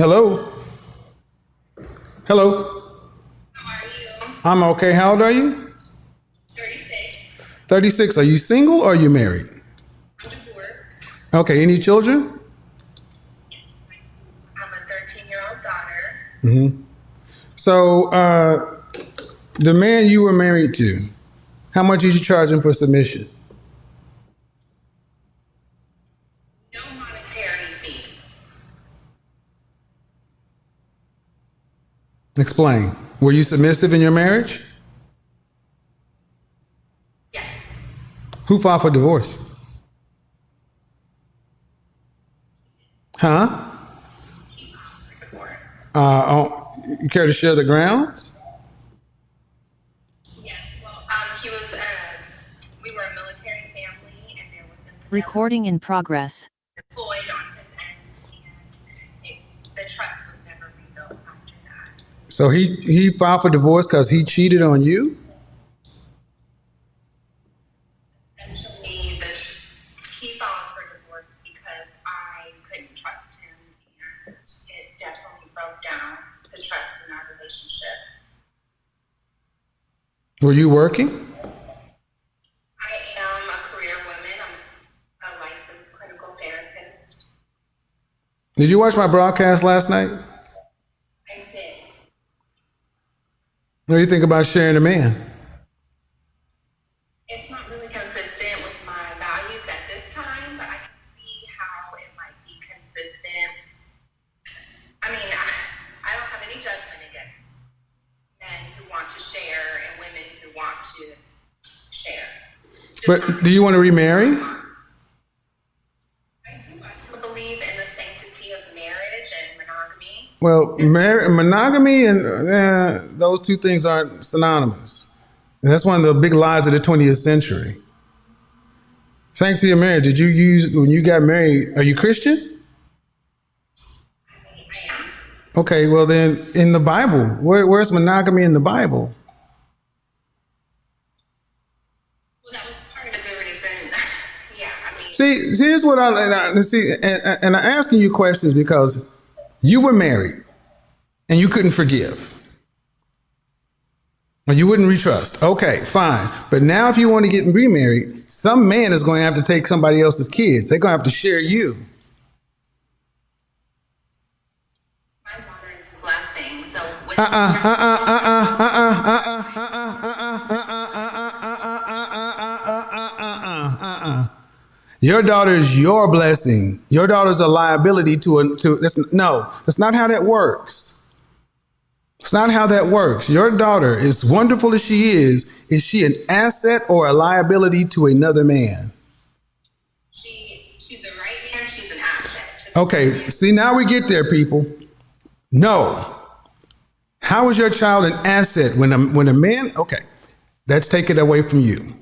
Hello? Hello? How are you? I'm okay. How old are you? 36. 36. Are you single or are you married? I'm divorced. Okay. Any children? I'm a 13-year-old daughter. So, the man you were married to, how much did you charge him for submission? No monetary fee. Explain. Were you submissive in your marriage? Yes. Who filed for divorce? Huh? Divorce. You care to share the grounds? Yes. Well, we were a military family, and there was Recording in progress. deployed on his end, and the trust was never rebuilt after that. So he filed for divorce because he cheated on you? Essentially, he filed for divorce because I couldn't trust him, and it definitely broke down the trust in our relationship. Were you working? I am a career woman. I'm a licensed clinical therapist. Did you watch my broadcast last night? I did. What do you think about sharing a man? It's not really consistent with my values at this time, but I can see how it might be consistent. I mean, I don't have any judgment against men who want to share and women who want to share. But do you want to remarry? I do. I still believe in the sanctity of marriage and monogamy. Well, monogamy and those two things aren't synonymous. And that's one of the big lies of the 20th century. Sanctity of marriage, did you use, when you got married, are you Christian? I am. Okay, well then, in the Bible, where's monogamy in the Bible? Well, that was part of the reason. Yeah, I mean. See, here's what I see, and I'm asking you questions because you were married and you couldn't forgive. Or you wouldn't retrust. Okay, fine. But now if you want to get remarried, some man is going to have to take somebody else's kids. They're going to have to share you. My daughter is a blessing, so with Your daughter is your blessing. Your daughter's a liability that's not how that works. It's not how that works. Your daughter, as wonderful as she is she an asset or a liability to another man? she's the right man, she's an asset. Okay, see, now we get there, people. No. How is your child an asset when a man, okay, let's take it away from you.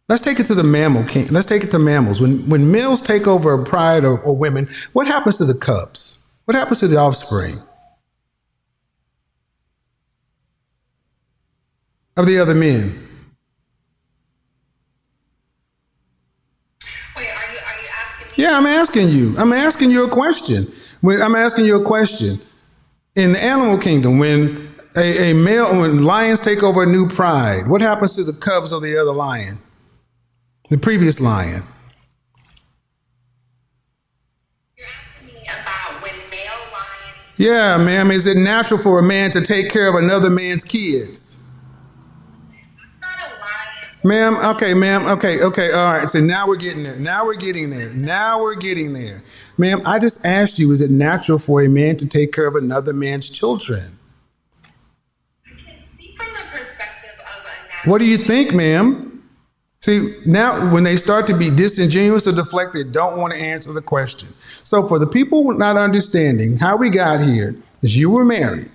Let's take it to the mammal king. Let's take it to mammals. When males take over a pride or women, what happens to the cubs? What happens to the offspring of the other men? Wait, are you asking me? Yeah, I'm asking you. I'm asking you a question. In the animal kingdom, when when lions take over a new pride, what happens to the cubs of the other lion? The previous lion. You're asking me about when male lions. Yeah, ma'am. Is it natural for a man to take care of another man's kids? Not a lion. Ma'am, okay. All right. So now we're getting there. Ma'am, I just asked you, is it natural for a man to take care of another man's children? I can speak from the perspective of a natural. What do you think, ma'am? See, now when they start to be disingenuous or deflect, they don't want to answer the question. So for the people not understanding how we got here is you were married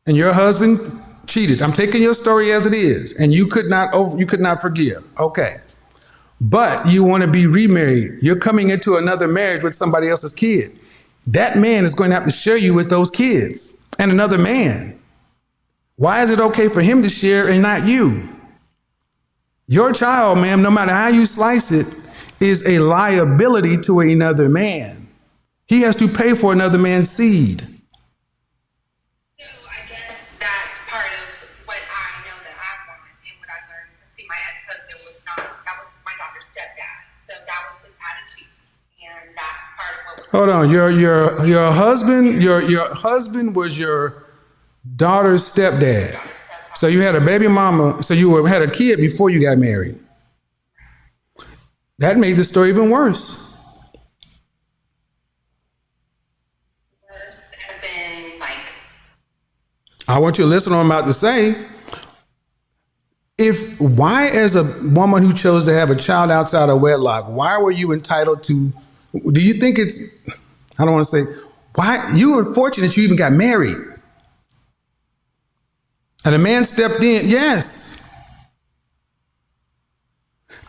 and your husband cheated. I'm taking your story as it is, and you could not forgive. Okay. But you want to be remarried. You're coming into another marriage with somebody else's kid. That man is going to have to share you with those kids and another man. Why is it okay for him to share and not you? Your child, ma'am, no matter how you slice it, is a liability to another man. He has to pay for another man's seed. So I guess that's part of what I know that I want and what I learned. See, my ex-husband was not, that was my daughter's stepdad. So that was his attitude. And that's part of what was. Hold on, your husband was your daughter's stepdad. So you had a baby mama, so had a kid before you got married. That made the story even worse. As in, like, I want you to listen to what I'm about to say. Why, as a woman who chose to have a child outside of wedlock, why were you entitled to, do you think I don't want to say, why, you were fortunate you even got married. And a man stepped in, yes.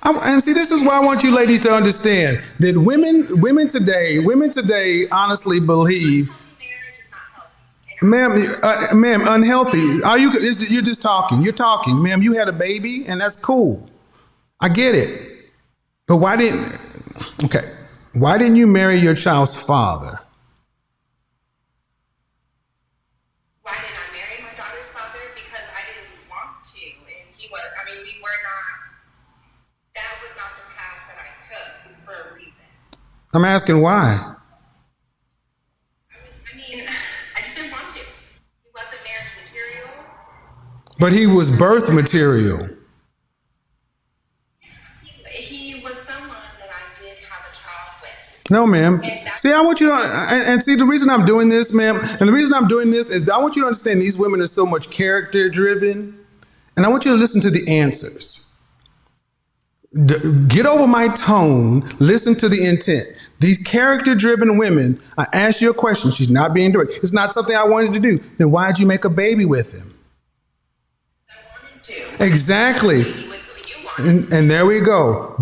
And see, this is why I want you ladies to understand that women today honestly believe, marriage is not healthy. ma'am, unhealthy. You're just talking. You're talking, ma'am. You had a baby, and that's cool. I get it. But why didn't you marry your child's father? Why didn't I marry my daughter's father? Because I didn't want to. And we were not, that was not the path that I took for a reason. I'm asking why. I just didn't want to. He wasn't marriage material. But he was birth material. He was someone that I did have a child with. No, ma'am. See, I want you to, and see, the reason I'm doing this, ma'am, and the reason I'm doing this is I want you to understand these women are so much character driven, and I want you to listen to the answers. Get over my tone, listen to the intent. These character driven women, I asked you a question, she's not being direct. It's not something I wanted to do. Then why'd you make a baby with him? I wanted to. Exactly. Baby with who you wanted. And there we go.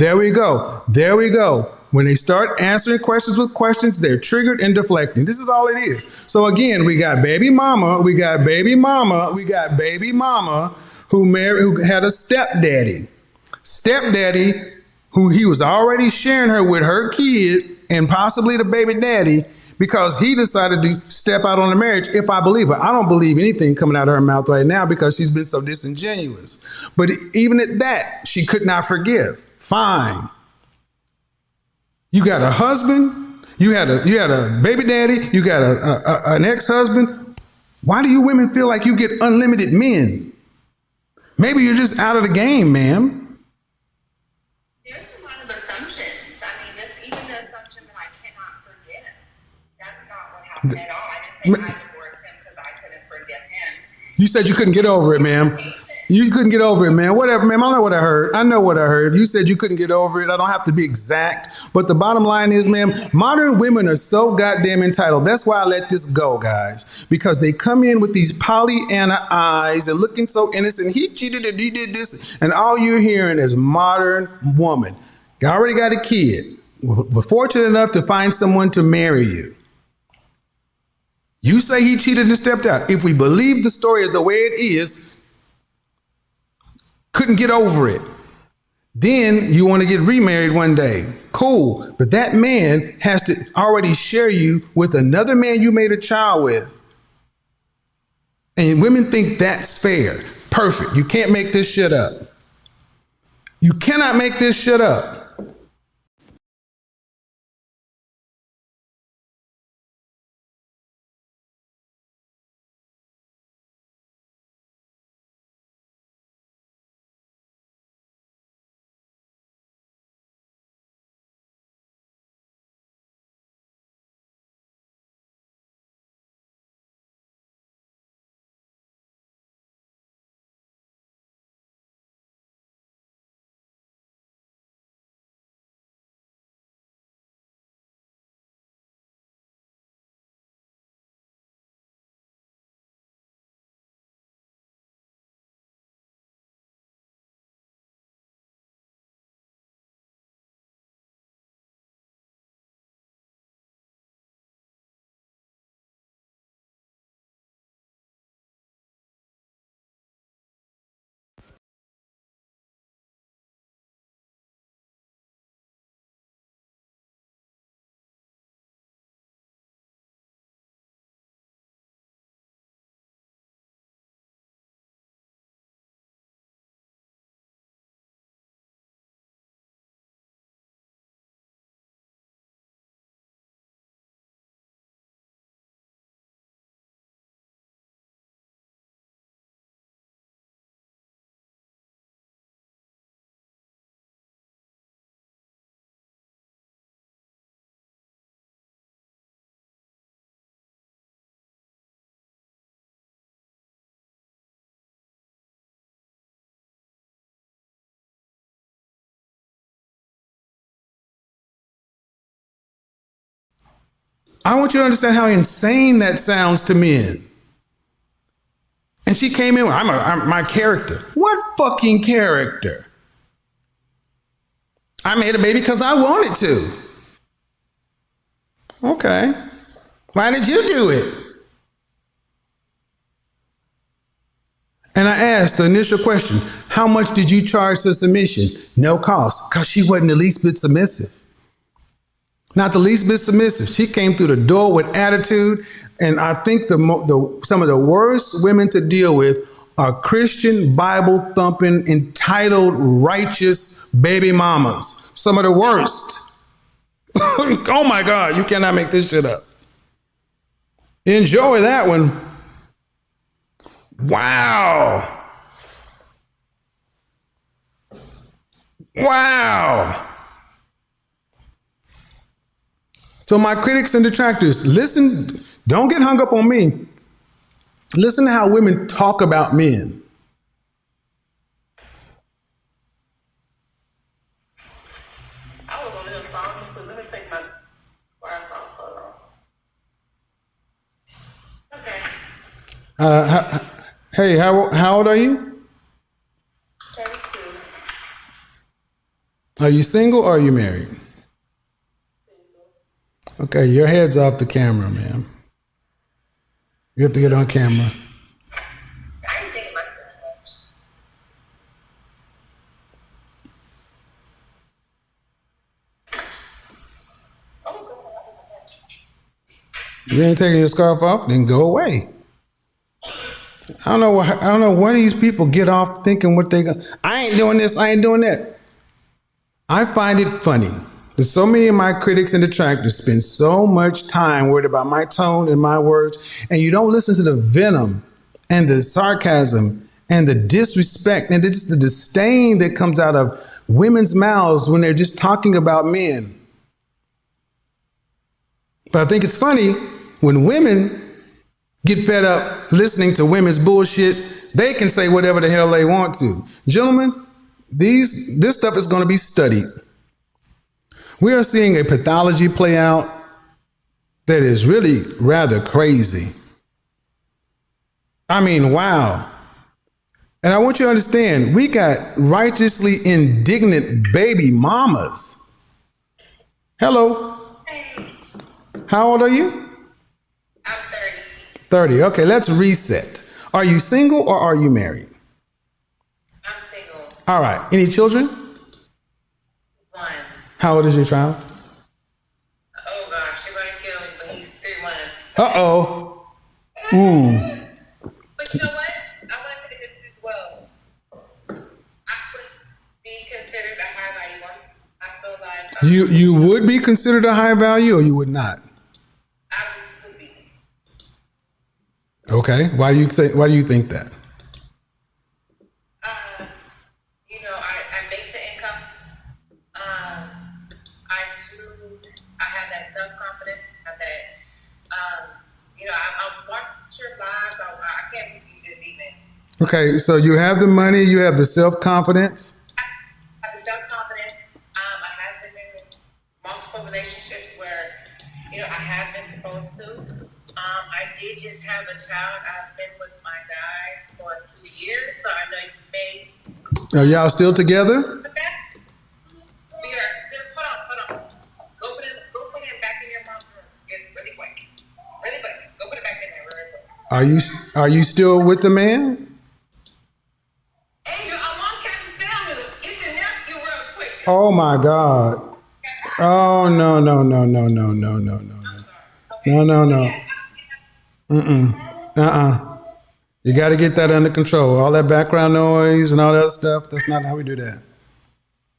When they start answering questions with questions, they're triggered and deflecting. This is all it is. So again, we got baby mama who had a stepdaddy. Stepdaddy, who he was already sharing her with her kid and possibly the baby daddy, because he decided to step out on the marriage, if I believe her. I don't believe anything coming out of her mouth right now because she's been so disingenuous. But even at that, she could not forgive. Fine. You got a husband, you had a baby daddy, you got an ex-husband. Why do you women feel like you get unlimited men? Maybe you're just out of the game, ma'am. There's a lot of assumptions. Even the assumption that I cannot forgive. That's not what happened at all. I didn't say I divorced him because I couldn't forgive him. You said you couldn't get over it, ma'am. You couldn't get over it, man. Whatever, ma'am. I know what I heard. You said you couldn't get over it. I don't have to be exact. But the bottom line is, ma'am, modern women are so goddamn entitled. That's why I let this go, guys. Because they come in with these Pollyanna eyes and looking so innocent. He cheated and he did this. And all you're hearing is modern woman. You already got a kid. We're fortunate enough to find someone to marry you. You say he cheated and stepped out. If we believe the story is the way it is, couldn't get over it. Then you want to get remarried one day. Cool. But that man has to already share you with another man you made a child with. And women think that's fair. Perfect. You can't make this shit up. You cannot make this shit up. I want you to understand how insane that sounds to men. And she came in with, I'm my character. What fucking character? I made a baby because I wanted to. Okay. Why did you do it? And I asked the initial question, how much did you charge for submission? No cost, because she wasn't the least bit submissive. Not the least bit submissive. She came through the door with attitude. And I think some of the worst women to deal with are Christian, Bible thumping, entitled, righteous baby mamas. Some of the worst. Oh my God, you cannot make this shit up. Enjoy that one. Wow. Wow. So my critics and detractors, listen, don't get hung up on me. Listen to how women talk about men. I was on the phone, so let me take my smartphone photo. Okay. Hey, how old are you? 32. Are you single or are you married? Okay, your head's off the camera, ma'am. You have to get on camera. I ain't taking myself. You ain't taking your scarf off, then go away. I don't know where these people get off thinking what they got. I ain't doing this, I ain't doing that. I find it funny that so many of my critics and detractors spend so much time worried about my tone and my words, and you don't listen to the venom and the sarcasm and the disrespect and just the disdain that comes out of women's mouths when they're just talking about men. But I think it's funny when women get fed up listening to women's bullshit, they can say whatever the hell they want to. Gentlemen, this stuff is going to be studied. We are seeing a pathology play out that is really rather crazy. I mean, wow. And I want you to understand, we got righteously indignant baby mamas. Hello. Hey, How old are you? I'm 30. 30. Okay, let's reset. Are you single or are you married? I'm single. All right. Any children? One. How old is your child? Oh gosh, you're gonna kill me, but he's 3 months. Uh-oh. Ooh. But you know what? I want to say this as well. I would be considered a high value woman. I feel like You would be considered a high value or you would not? I would be. Okay. Why do you think that? You know, I make the income. I have that self-confidence, have that, you know, I'm watching your lives. I can't believe you just even. Okay, so you have the money, you have the self-confidence. I have the self-confidence. I have been in multiple relationships where, you know, I have been proposed to. I did just have a child. I've been with my guy for 2 years, so I know you may. Are y'all still together? But that, we are still. Hold on. Go put him back in your mom's room. It's really quick. Really quick. Go put it back in there really quick. Are you still with the man? Angel, I'm on Captain Samuels. Get your nephew real quick. Oh my God. Oh no. No. You got to get that under control. All that background noise and all that stuff, that's not how we do that.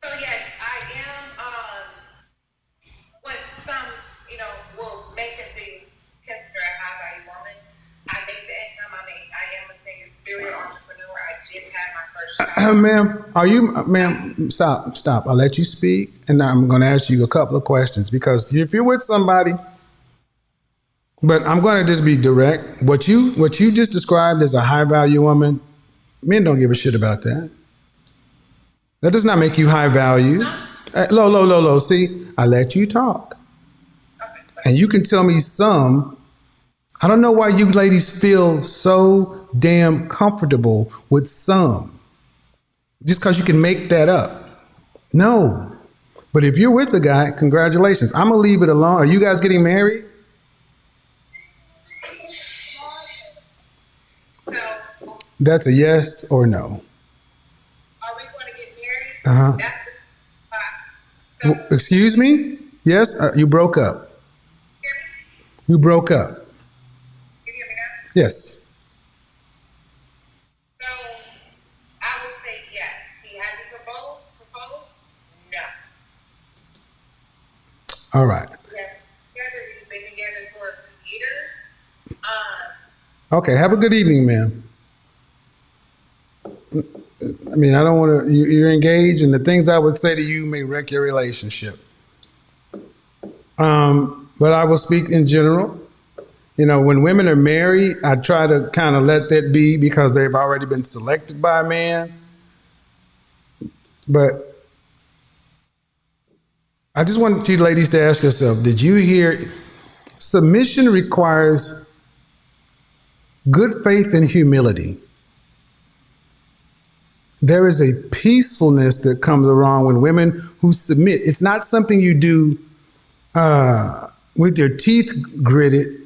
So yes, I am what some, you know, will make us consider a high value woman. I make the income. I am a serial entrepreneur. I just had my first child. Ma'am, stop. I'll let you speak and I'm going to ask you a couple of questions because if you're with somebody, but I'm going to just be direct. What you just described as a high value woman, men don't give a shit about that. That does not make you high value. Low. See, I let you talk. Okay, And you can tell me some. I don't know why you ladies feel so damn comfortable with some. Just because you can make that up. No. But if you're with a guy, congratulations. I'm going to leave it alone. Are you guys getting married? So, That's a yes or no. are we going to get married? Uh-huh. That's the spot. So, Excuse me? Yes? You broke up. hear me? You broke up. You hear me now? Yes. So, I would say yes. He hasn't proposed? No. All right. Yeah. Together, we've been together for a few years. Okay. Have a good evening, ma'am. I mean, I don't want to, you're engaged, and the things I would say to you may wreck your relationship. But I will speak in general. You know, when women are married, I try to kind of let that be because they've already been selected by a man. But I just want you ladies to ask yourself, did you hear submission requires good faith and humility? There is a peacefulness that comes around when women who submit. It's not something you do with your teeth gritted.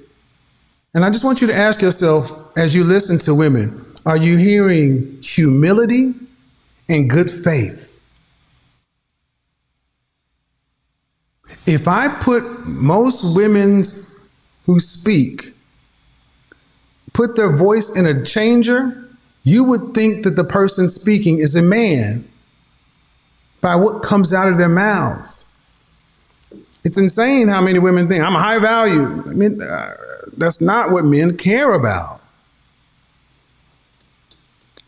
And I just want you to ask yourself, as you listen to women, are you hearing humility and good faith? If I put most women who speak, put their voice in a changer, you would think that the person speaking is a man by what comes out of their mouths. It's insane how many women think I'm high value. I mean, that's not what men care about.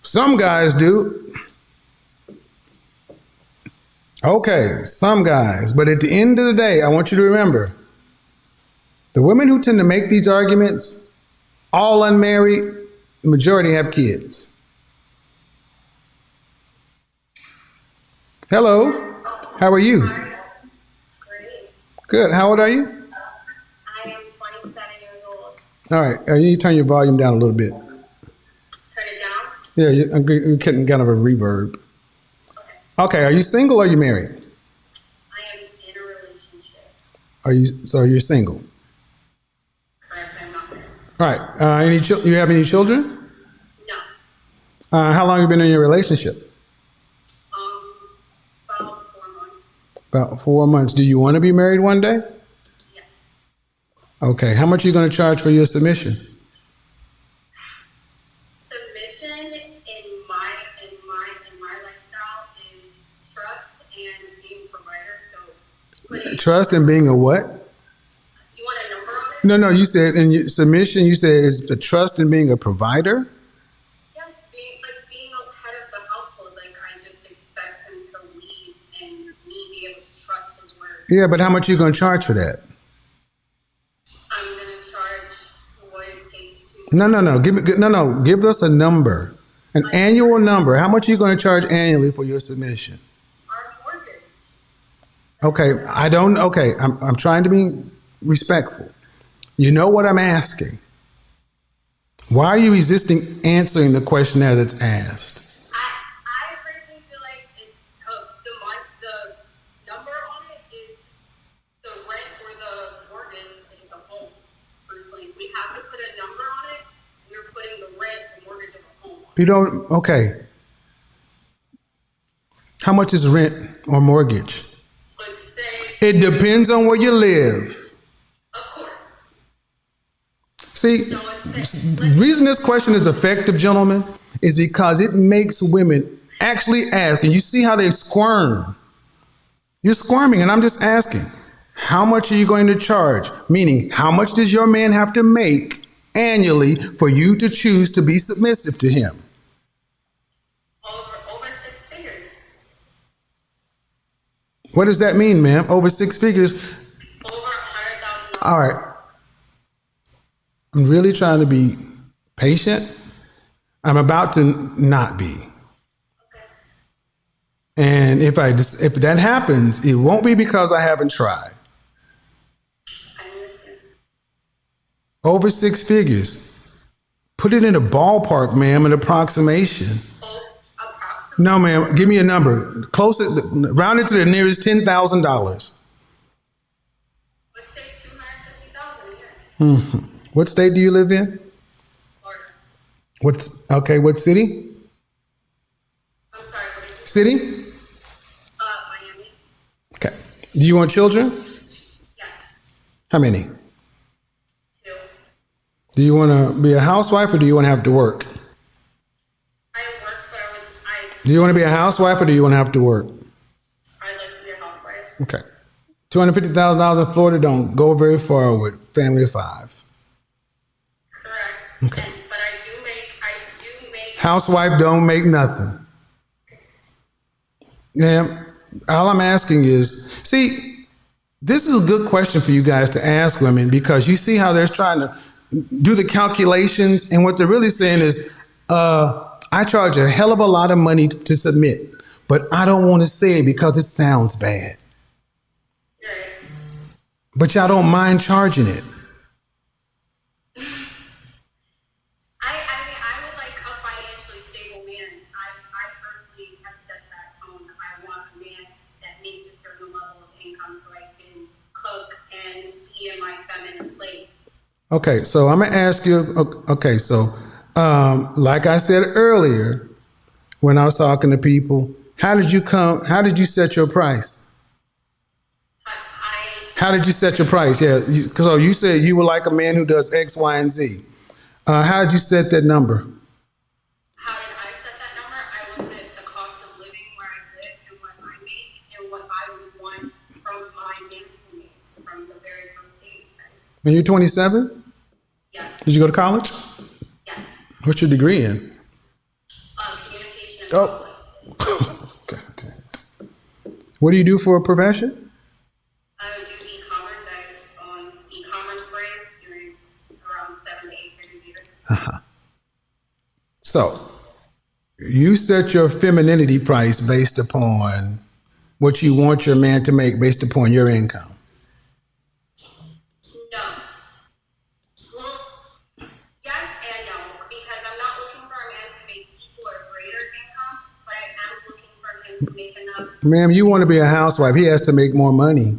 Some guys do. Okay, some guys. But at the end of the day, I want you to remember, the women who tend to make these arguments, all unmarried, the majority have kids. Hello, how are you? Great. Good, how old are you? I am 27 years old. All right, you need to turn your volume down a little bit. Turn it down? Yeah, you're getting kind of a reverb. Okay. Okay, are you single or are you married? I am in a relationship. So you're single. Correct, I'm not married. All right, you have any children? No. How long have you been in your relationship? About 4 months. About 4 months. Do you want to be married one day? Yes. Okay, how much are you going to charge for your submission? Submission in my lifestyle is trust and being a provider. So Trust in being a what? you want a number on it? No, you said in your submission, you said it's the trust in being a provider? Yes, being a head of the household, like I just expect him to lead and me be able to trust his word. Yeah, but how much are you going to charge for that? I'm gonna charge what it takes to. No. Give us a number, an annual number. How much are you going to charge annually for your submission? Our mortgage. Okay, I'm trying to be respectful. You know what I'm asking. Why are you resisting answering the question as it's asked? I personally feel like it's the number on it is the rent or the mortgage in the home. Personally, we have to put a number on it. We're putting the rent and mortgage of the home. You don't, okay. How much is rent or mortgage? Let's say, It depends on where you live. of course. See, So the reason this question is effective, gentlemen, is because it makes women actually ask, and you see how they squirm. You're squirming, and I'm just asking, how much are you going to charge? Meaning, how much does your man have to make annually for you to choose to be submissive to him? Over 6 figures. What does that mean, ma'am? Over 6 figures? Over $100,000. All right. I'm really trying to be patient. I'm about to not be. Okay. And if that happens, it won't be because I haven't tried. I understand. Over 6 figures. Put it in a ballpark, ma'am, an approximation. Approximately. No, ma'am, give me a number. Close it, round it to the nearest $10,000. Let's say 250,000 a year. What state do you live in? Florida. What city? I'm sorry, what did you say? City? Miami. Okay. Do you want children? Yes. How many? 2. Do you want to be a housewife or do you want to have to work? I work, but Do you want to be a housewife or do you want to have to work? I'd like to be a housewife. Okay. $250,000 in Florida don't go very far with family of 5. Correct. Okay. But I do make. Housewife don't make nothing. Now, all I'm asking is, see, this is a good question for you guys to ask women because you see how they're trying to do the calculations, and what they're really saying is, I charge a hell of a lot of money to submit, but I don't want to say it because it sounds bad. Right. But y'all don't mind charging it. I would like a financially stable man. I personally have set that tone. I want a man that makes a certain level of income so I can cook and be in my feminine place. Okay, so I'm gonna ask you. Okay, so like I said earlier, when I was talking to people, how did you set your price? How did you set your price? Yeah, so you said you would like a man who does X, Y, and Z. How did you set that number? How did I set that number? I looked at the cost of living where I live and what I make and what I would want from my man to make from the very first days. When you're 27? Yes. Did you go to college? Yes. What's your degree in? Communication and Oh. public. God damn it. What do you do for a profession? I would do e-commerce. I own e-commerce brands doing around 7 to 8 figures a year. So, you set your femininity price based upon what you want your man to make based upon your income. No. Well, yes and no, because I'm not looking for a man to make equal or greater income, but I am looking for him to make enough. Ma'am, you want to be a housewife. He has to make more money.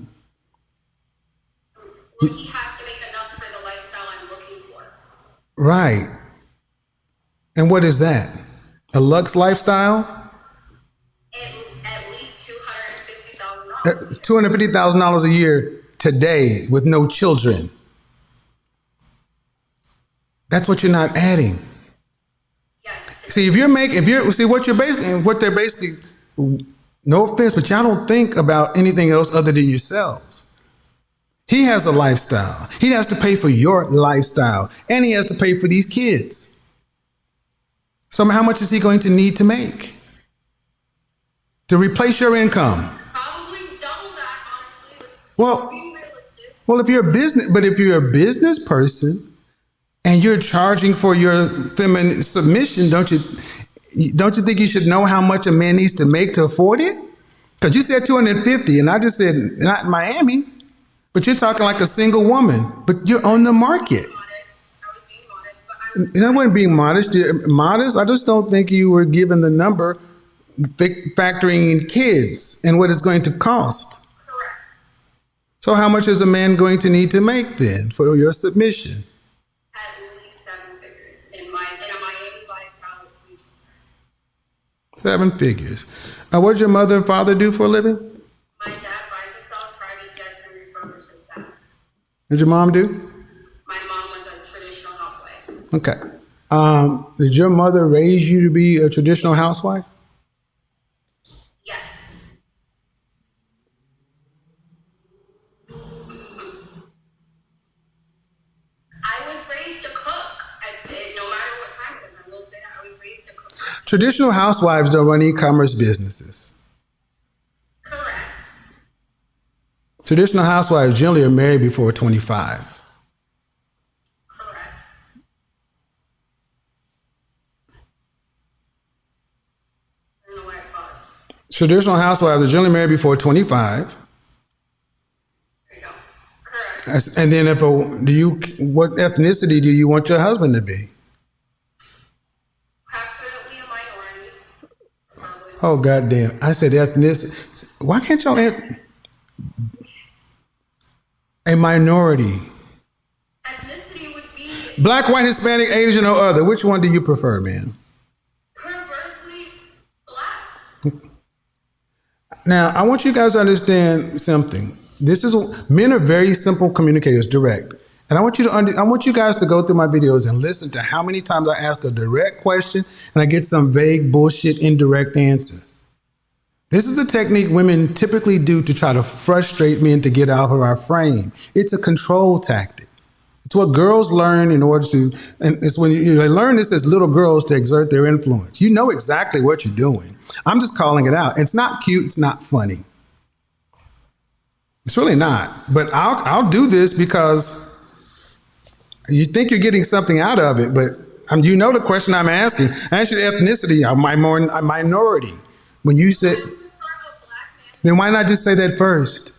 Well, he has to make enough for the lifestyle I'm looking for. Right. And what is that? A Lux lifestyle? At least $250,000. $250,000 a year today with no children. That's what you're not adding. Yes. See, what they're basically, no offense, but y'all don't think about anything else other than yourselves. He has a lifestyle. He has to pay for your lifestyle, and he has to pay for these kids. So how much is he going to need to make to replace your income? Probably double that, honestly. Let's Well, be realistic. if you're a business person and you're charging for your feminine submission, don't you think you should know how much a man needs to make to afford it? Because you said 250, and I just said not Miami, but you're talking like a single woman, but you're on the market. I was being modest, but And I wasn't being modest. Modest. I just don't think you were given the number, factoring in kids and what it's going to cost. correct. So how much is a man going to need to make then for your submission? At least 7 figures in a Miami lifestyle with 2 children. 7 figures. What did your mother and father do for a living? My dad buys and sells private jets and refurbishes them. What did your mom do? My mom was a traditional housewife. Okay. Did your mother raise you to be a traditional housewife? Yes. I was raised to cook. No matter what time it is, I will say that I was raised to cook. Traditional housewives don't run e-commerce businesses. Correct. Traditional housewives generally are married before 25. Correct. I don't know why I paused. Traditional housewives are generally married before 25. There you go. Correct. And then what ethnicity do you want your husband to be? Preferably a minority. Probably. Oh, goddamn. I said ethnicity. Why can't y'all answer? A minority. Ethnicity would be Black, white, Hispanic, Asian, or other. Which one do you prefer, man? preferably black. Now, I want you guys to understand something. Men are very simple communicators, direct. And I want you guys to go through my videos and listen to how many times I ask a direct question and I get some vague bullshit indirect answer. This is a technique women typically do to try to frustrate men to get out of our frame. It's a control tactic. It's what girls learn in order to, and it's when they learn this as little girls to exert their influence. You know exactly what you're doing. I'm just calling it out. It's not cute. It's not funny. It's really not. But I'll do this because you think you're getting something out of it. But you know the question I'm asking. I asked you the ethnicity. I'm a minority. When you said, then why not just say that first?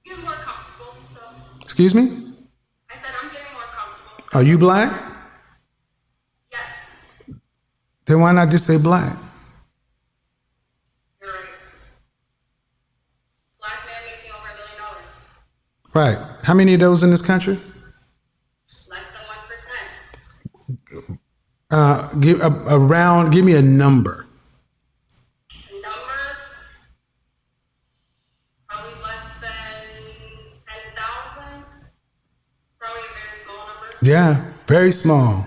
You're more comfortable, so. Excuse me? I said I'm getting more comfortable. Are you black? Yes. Then why not just say black? You're right. Black man making over $1 million. Right. How many of those in this country? Less than 1%. Give me a number. A number? Probably less than 10,000. Probably a very small number. Yeah, very small.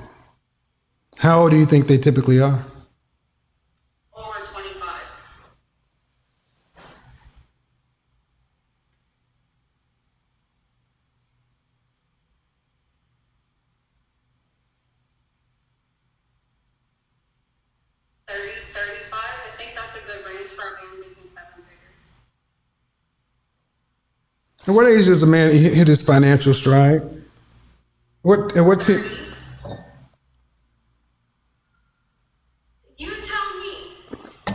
How old do you think they typically are? Over 25. I think that's a good range for a man making 7 figures. At what age does a man hit his financial stride? You tell me.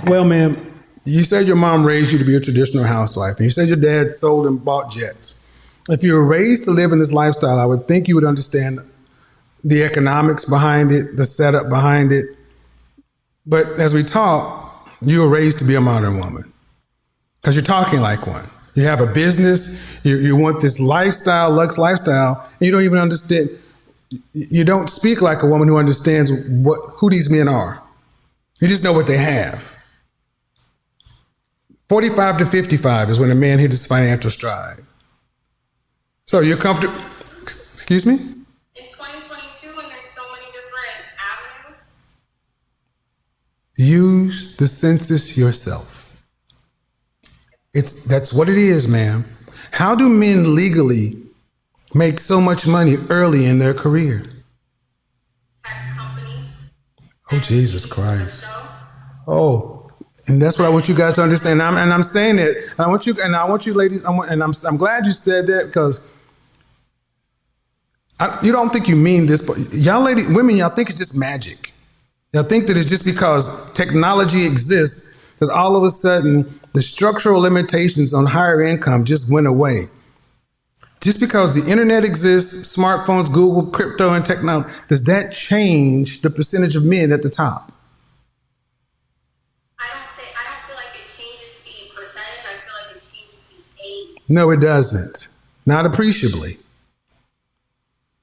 Well, ma'am, you said your mom raised you to be a traditional housewife, and you said your dad sold and bought jets. If you were raised to live in this lifestyle, I would think you would understand the economics behind it, the setup behind it. But as we talk, you were raised to be a modern woman because you're talking like one. You have a business, you want this lifestyle, luxe lifestyle, and you don't even understand. You don't speak like a woman who understands who these men are. You just know what they have. 45 to 55 is when a man hits his financial stride. So you're comfortable. Excuse me? In 2022, when there's so many different avenues. Use the census yourself. That's what it is, ma'am. How do men legally make so much money early in their career? Tech companies. Oh, Jesus Christ. Oh, and that's what I want you guys to understand. I'm saying it. And I want you ladies, I'm glad you said that because you don't think you mean this, but y'all ladies, women, y'all think it's just magic. Y'all think that it's just because technology exists that all of a sudden the structural limitations on higher income just went away. Just because the internet exists, smartphones, Google, crypto, and technology, does that change the percentage of men at the top? I don't feel like it changes the percentage. I feel like it changes the age. No, it doesn't. Not appreciably.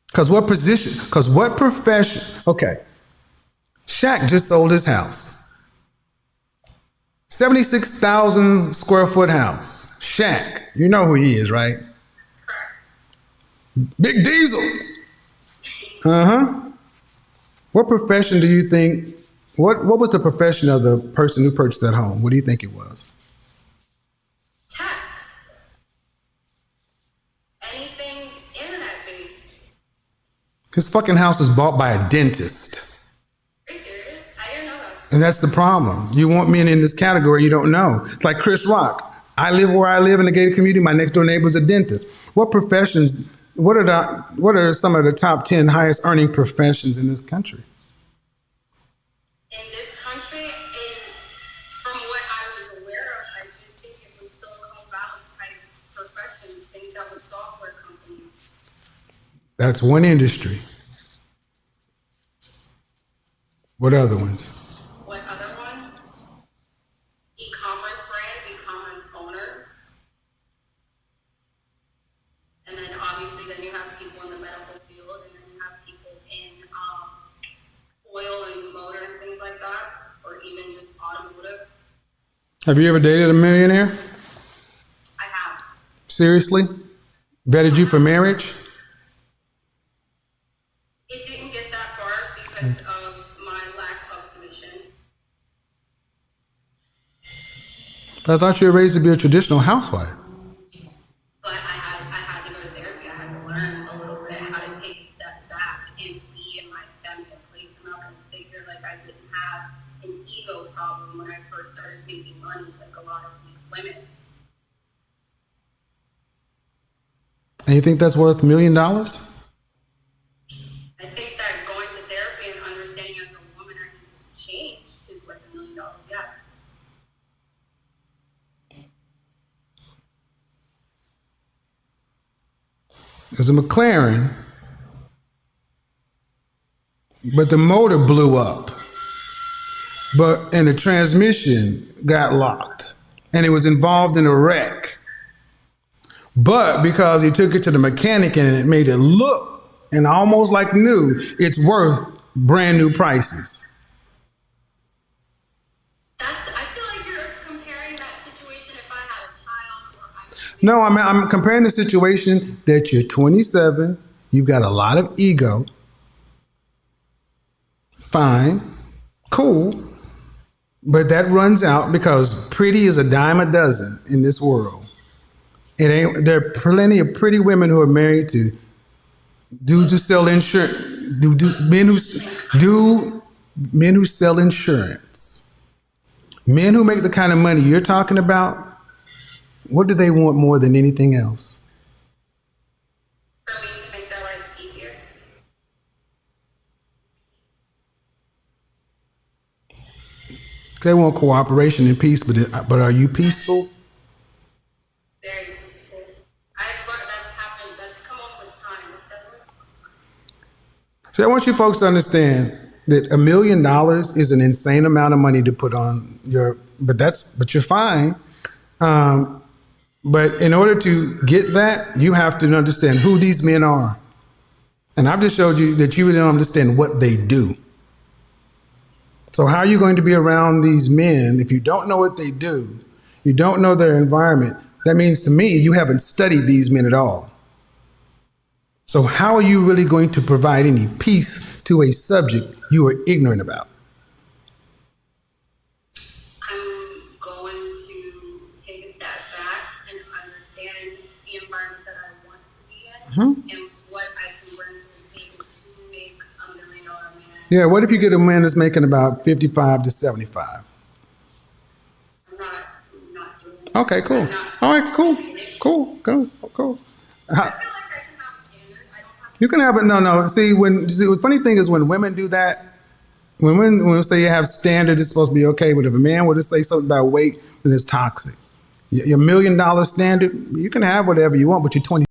Because what profession? Okay. Shaq just sold his house. 76,000 square foot house. Shaq. You know who he is, right? Big Diesel. What profession do you think, what was the profession of the person who purchased that home? What do you think it was? Tech. Anything internet based. His fucking house was bought by a dentist. Are you serious? I didn't know that. And that's the problem. You want men in this category you don't know. It's like Chris Rock. I live where I live in the gated community. My next door neighbor is a dentist. What professions, what are some of the top 10 highest earning professions in this country? In this country, from what I was aware of, I did think it was Silicon Valley type That's one industry. What other ones? What other ones? E-commerce brands, e-commerce owners. And then obviously then you have people in the medical field, and then you have people in oil and motor and things like that, or even just automotive. Have you ever dated a millionaire? I have. Seriously? Vetted you for marriage? It didn't get that far because of my lack of submission. But I thought you were raised to be a traditional housewife. But I had to go to therapy. I had to learn a little bit how to take a step back and be in my feminine place. I'm not going to sit here like I didn't have an ego problem when I first started making money, like a lot of weak women. And you think that's worth $1 million? I think that going to therapy and understanding as a woman I need to change is worth $1 million, yes. There's a McLaren, but the motor blew up. And the transmission got locked. And it was involved in a wreck. But because he took it to the mechanic and it made it look and almost like new, it's worth brand new prices. I feel like you're comparing that situation if I had a child or I was... No, I'm comparing the situation that you're 27, you've got a lot of ego. Fine, cool. But that runs out because pretty is a dime a dozen in this world. There are plenty of pretty women who are married to dudes who sell insurance, men who sell insurance, men who make the kind of money you're talking about. What do they want more than anything else? For me to make their life easier. They want cooperation and peace, but are you peaceful? Very peaceful. I've learned that's happened. That's come up with time. That's definitely come with time. So I want you folks to understand that $1 million is an insane amount of money to put on but you're fine. But in order to get that, you have to understand who these men are. And I've just showed you that you really don't understand what they do. So how are you going to be around these men if you don't know what they do? You don't know their environment. That means to me, you haven't studied these men at all. So how are you really going to provide any peace to a subject you are ignorant about? I'm going to take a step back and understand the environment that I want to be in and what I can bring to the table to make $1 million man. Yeah, what if you get a man that's making about 55 to 75? I'm not doing that. Okay, cool. All right, cool. Cool. I feel like I can have a standard. I don't have You can have it. No. See, the funny thing is when women do that, when we say you have standards, it's supposed to be okay. But if a man were to say something about weight, then it's toxic. Your $1 million standard, you can have whatever you want, but you're 20.